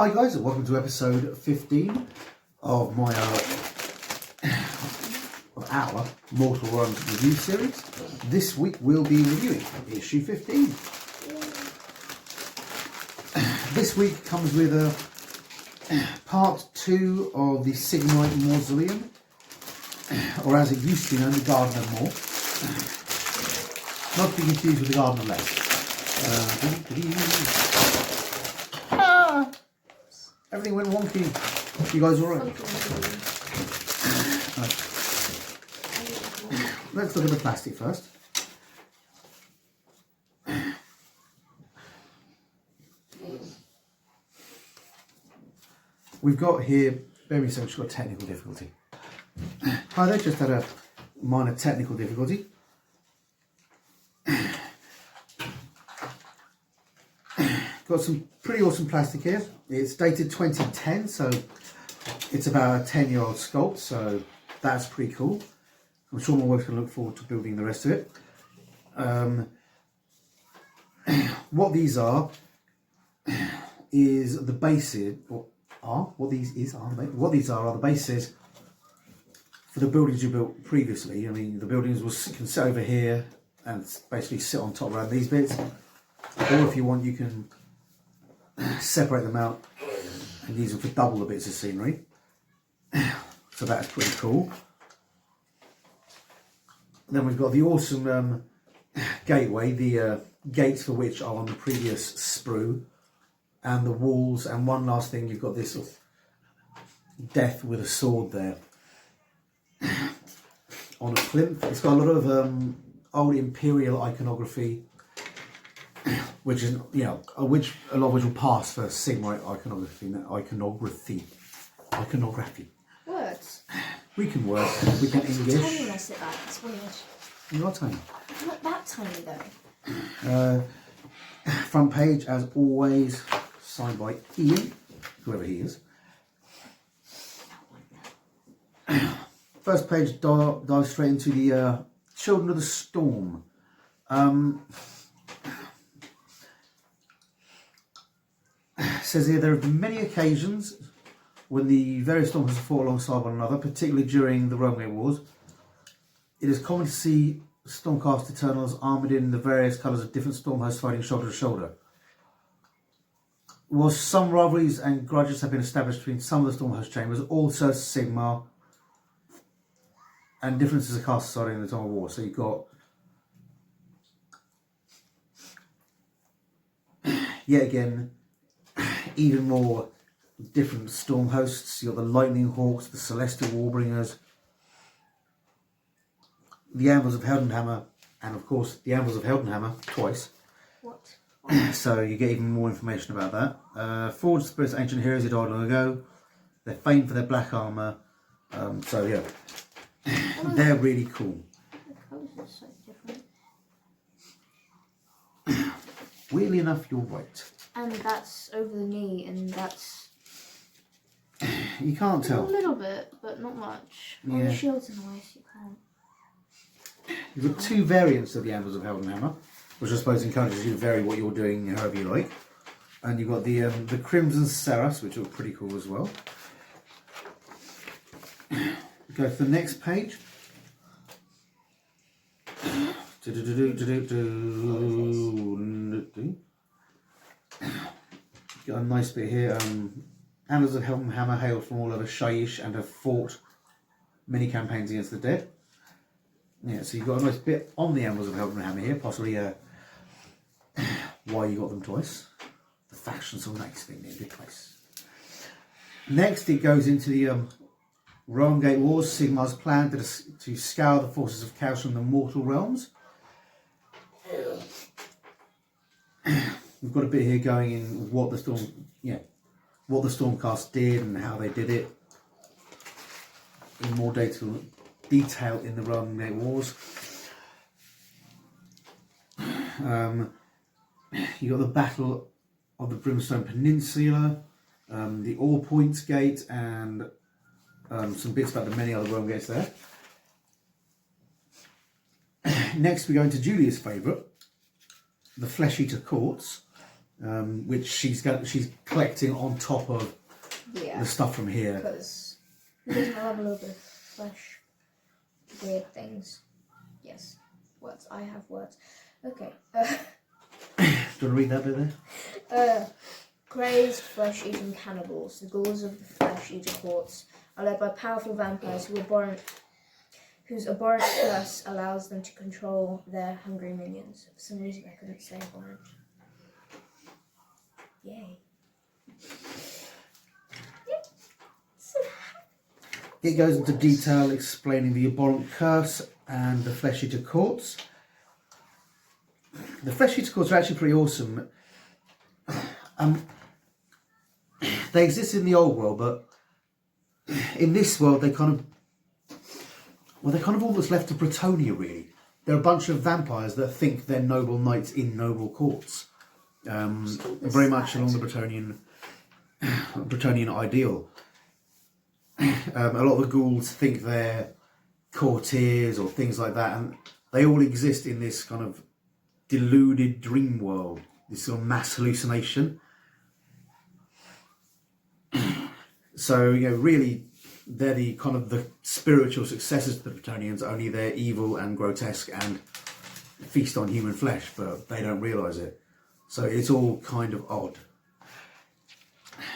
Hi guys, and welcome to episode 15 of my our Mortal Runs review series. This week we'll be reviewing issue 15. This week comes with part 2 of the Sigmarite Mausoleum, or as it used to be known, the Garden of More. Not to be confused with the Garden of Less. Everything went wonky. You guys alright? Right. Let's look at the plastic first. We've got here, very much got technical difficulty. Hi there, just had a minor technical difficulty. Got some pretty awesome plastic here. It's dated 2010, so it's about a 10-year-old sculpt, so that's pretty cool. I'm sure my wife's going to look forward to building the rest of it. What these are is the bases, what these are the bases for the buildings you built previously. I mean, the buildings can sit over here and basically sit on top around these bits, or if you want, you can separate them out and use them for double the bits of scenery. So that's pretty cool. Then we've got the awesome gateway, the gates for which are on the previous sprue, and the walls, and one last thing, you've got this sort of death with a sword there on a plinth. It's got a lot of old imperial iconography, which is, you know, a lot of which will pass for Sigmarite iconography. Words. We can work. We can English. Tiny when I sit back. It's weird. You are tiny. I'm not that tiny though. Front page, as always, signed by Ian, whoever he is. First page dives straight into the Children of the Storm. Says here, there have been many occasions when the various Stormhosts have fought alongside one another, particularly during the Wargamer Wars. It is common to see Stormcast Eternals armoured in the various colours of different Stormhosts fighting shoulder to shoulder. Whilst some rivalries and grudges have been established between some of the Stormhost chambers, also Sigmar, and differences are cast aside in the time of war. So you've got, yet again, even more different storm hosts. You've got the Lightning Hawks, the Celestial Warbringers, the Anvils of Heldenhammer, and of course the Anvils of Heldenhammer twice. What? So you get even more information about that. Forged spirits, ancient heroes who died long ago. They're famed for their black armour. So yeah, they're really cool. The colours are so different. Weirdly enough, you're right. And that's over the knee, and that's You can't a tell. little bit, but not much. On Yeah. the shields in the waist, you can't. You've got two variants of the Anvils of Heldenhammer, which I suppose encourages you to vary what you're doing however you like. And you've got the Crimson Seraph, which are pretty cool as well. Go to the next page. Got a nice bit here. Anvils of Heldenhammer hail from all over Shyish and have fought many campaigns against the dead. Yeah, so you've got a nice bit on the Anvils of Heldenhammer here, possibly why you got them twice. The factions are nice, thing, they're a good place. Next, it goes into the Realm Gate Wars. Sigmar's plan to scour the forces of chaos from the mortal realms. We've got a bit here going in what the Stormcast did and how they did it in more detail in the Realm Gate Wars. You got the Battle of the Brimstone Peninsula, the All Points Gate, and some bits about the many other Realm Gates there. Next we go into Julia's favourite, the Flesh Eater Courts. which she's collecting on top of Yeah. the stuff from here. Because he doesn't have a little bit of flesh. Weird things. Yes. Words. I have words. Okay. Do you want to read that bit there? Crazed flesh-eating cannibals, the ghouls of the flesh-eater courts, are led by powerful vampires whose abhorrent curse allows them to control their hungry minions. For some reason I couldn't say abhorrent. Yay. It goes into detail explaining the abhorrent curse and the flesh eater courts. The flesh eater courts are actually pretty awesome. They exist in the old world, but in this world they kind of almost left to Bretonia, really. They're a bunch of vampires that think they're noble knights in noble courts. Very much along the Bretonian ideal. A lot of the ghouls think they're courtiers or things like that, and they all exist in this kind of deluded dream world, this sort of mass hallucination. So, really, they're the kind of the spiritual successors to the Bretonians, only they're evil and grotesque and feast on human flesh, but they don't realise it. So it's all kind of odd.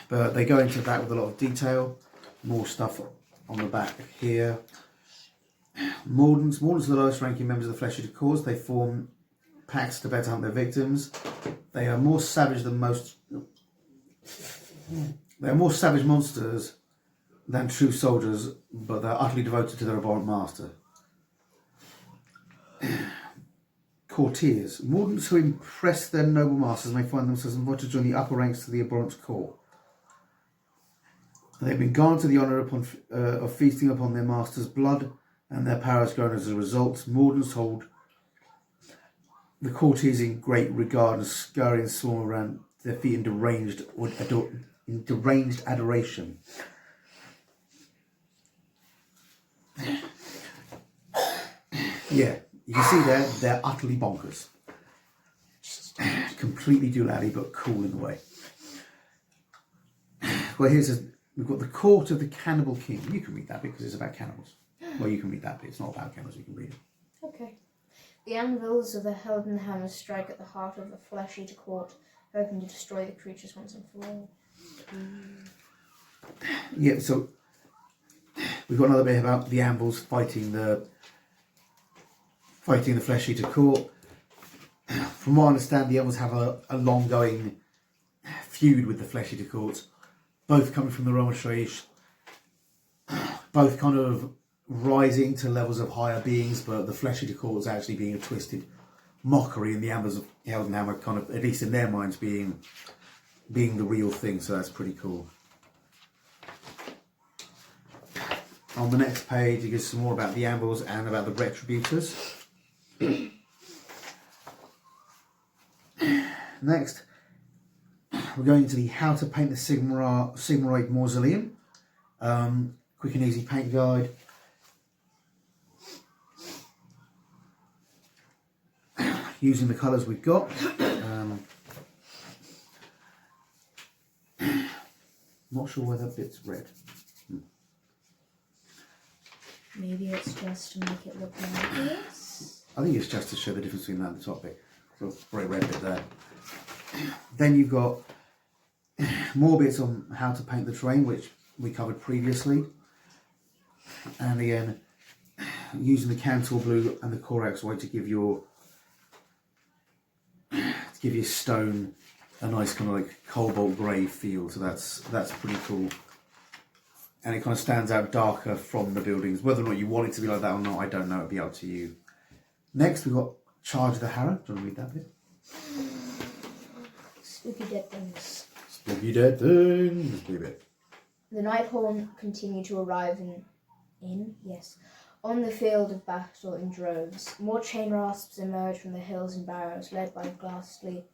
But they go into that with a lot of detail. More stuff on the back here. Mordants are the lowest ranking members of the Flesh Eater Cause. They form packs to better hunt their victims. They are more savage than most. They are more savage monsters than true soldiers, but they're utterly devoted to their abhorrent master. Courtiers. Mordants who impress their noble masters may find themselves invited to join the upper ranks to the abhorrent court. They have been granted the honour of feasting upon their master's blood, and their power has grown as a result. Mordants hold the courtiers in great regard and scurry and swarm around their feet in deranged adoration. Yeah, you can see there, they're utterly bonkers. Completely doolally, but cool in a way. Well, we've got the Court of the Cannibal King. You can read that because it's about cannibals. Well, you can read that bit. It's not about cannibals. You can read it. Okay. The anvils of the Helden Hammer strike at the heart of the Flesh Eater Court, hoping to destroy the creatures once and for all. Yeah, so we've got another bit about the anvils fighting the Flesh Eater Court. From what I understand, the anvils have a long-going feud with the Flesh Eater Court, both coming from the Roman Shaish, both kind of rising to levels of higher beings, but the Flesh Eater Court is actually being a twisted mockery, and the Ambers of Heldenhammer kind of, at least in their minds, being the real thing, so that's pretty cool. On the next page, it gives some more about the Ambles and about the Retributors. Next, we're going to the How to Paint the Sigmaroid Mausoleum. Quick and easy paint guide. Using the colours we've got. Not sure whether bit's red. Maybe it's just to make it look like this. I think it's just to show the difference between that and the top bit. So bright red bit there. Then you've got more bits on how to paint the terrain, which we covered previously. And again, using the Cantor blue and the Corax white to give your stone a nice kind of like cobalt grey feel. So that's pretty cool. And it kind of stands out darker from the buildings. Whether or not you want it to be like that or not, I don't know. It'll be up to you. Next, we've got Charge of the Harrow. Do you want to read that bit? Spooky dead things. Spooky dead things. Leave it. The Nighthorn continue to arrive on the field of battle in droves. More chain rasps emerge from the hills and barrows, led by ghastly...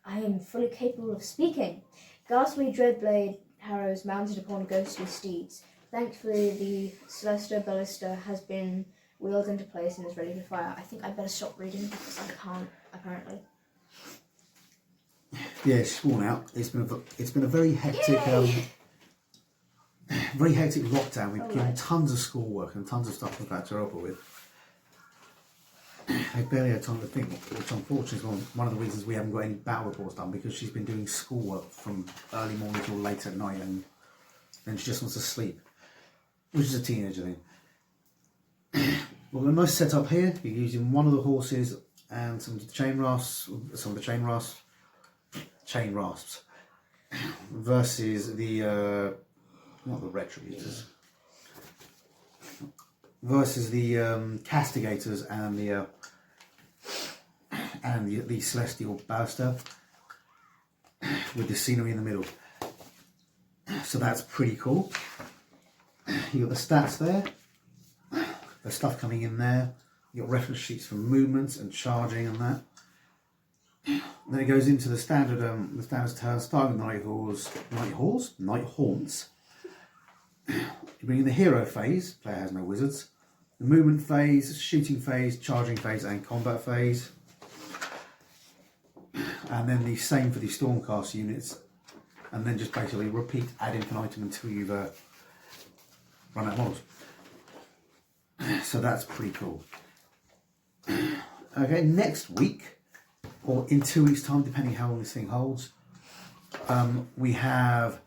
I am fully capable of speaking. Ghastly Dreadblade harrows mounted upon ghostly steeds. Thankfully, the Celesta Ballista has been wheeled into place and is ready to fire. I think I better stop reading because I can't, apparently. Yeah, she's worn out. It's been a very hectic very hectic lockdown. We've given tons of schoolwork and tons of stuff we've had to help her with. I barely had time to think, which unfortunately is one of the reasons we haven't got any battle reports done, because she's been doing schoolwork from early morning till late at night, and then she just wants to sleep, which is a teenager thing. We've got a nice setup here. You're using one of the horses and some of the chain rasps, versus the not the retributors, versus the castigators and the celestial barrister, with the scenery in the middle. So that's pretty cool. You got the stats there, the stuff coming in there. You got reference sheets for movements and charging and that. Then it goes into the standard turn, starting with night haunts. You bring in the hero phase, player has no wizards, the movement phase, shooting phase, charging phase, and combat phase. And then the same for the Stormcast units, and then just basically repeat ad infinitum until you've run out of models. So that's pretty cool. Okay, next week, or in 2 weeks' time, depending how long this thing holds, we have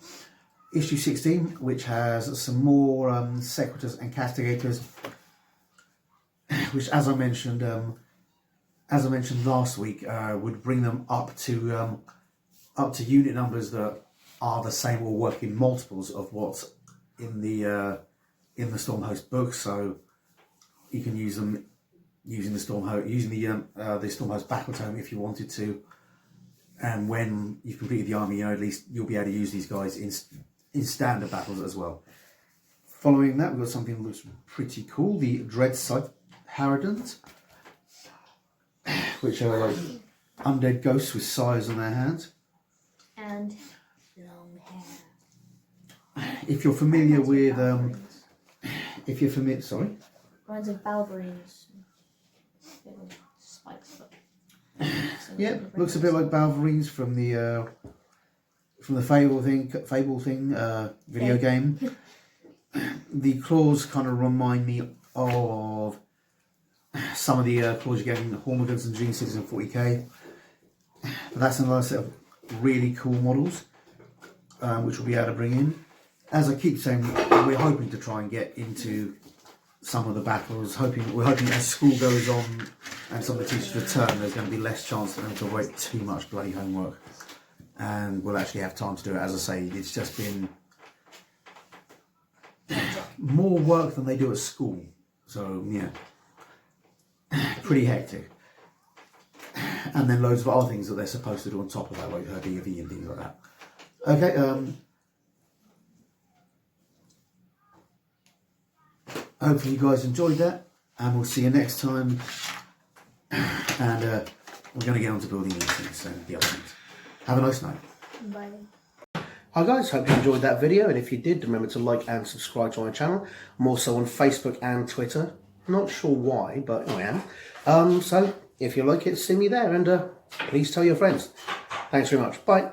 issue 16, which has some more Secretors and Castigators, which, as I mentioned last week, would bring them up to unit numbers that are the same or work in multiples of what's in the Stormhost book. So you can use them using the Stormhost battle tome if you wanted to. And when you've completed the army, at least you'll be able to use these guys in standard battles as well. Following that, we've got something that looks pretty cool, the Dreadsight Harridans, which are like undead ghosts with scythes on their hands. And long hair. If you're familiar with, sorry? Reminds of Balverines. Spikes, but yeah, looks a bit like Balverines from the Fable thing video game. The claws kind of remind me of some of the claws you get in Hormigons and Gene Cities in 40k. But that's another set of really cool models, which we'll be able to bring in. As I keep saying, we're hoping to try and get into some of the battles. We're hoping as school goes on and some of the teachers return, there's going to be less chance for them to write too much bloody homework, and we'll actually have time to do it. As I say, it's just been more work than they do at school, so yeah, pretty hectic. And then loads of other things that they're supposed to do on top of that, like her D&D and things like that. Okay, hopefully you guys enjoyed that, and we'll see you next time. And we're going to get on to building these things and the other things. Have a nice night. Bye. Hi guys, hope you enjoyed that video, and if you did, remember to like and subscribe to my channel. I'm also on Facebook and Twitter. Not sure why, but I am. So if you like it, see me there, and please tell your friends. Thanks very much. Bye.